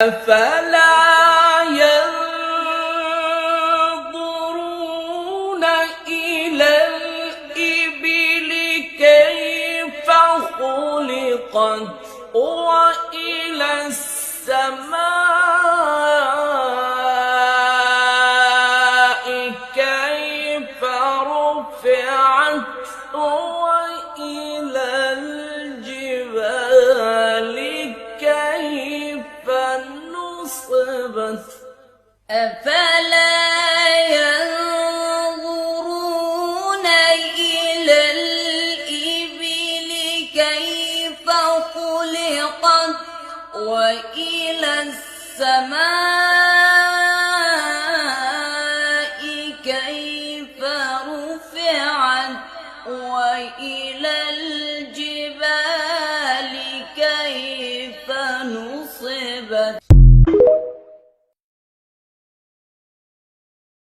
أفلا ينظرون إلى الإبل كيف خلقت وإلى السماء كيف رفعت وإلى الجبال كيف نصبت أفلا ينظرون إلى الإبل كيف خلقت وإلى السماء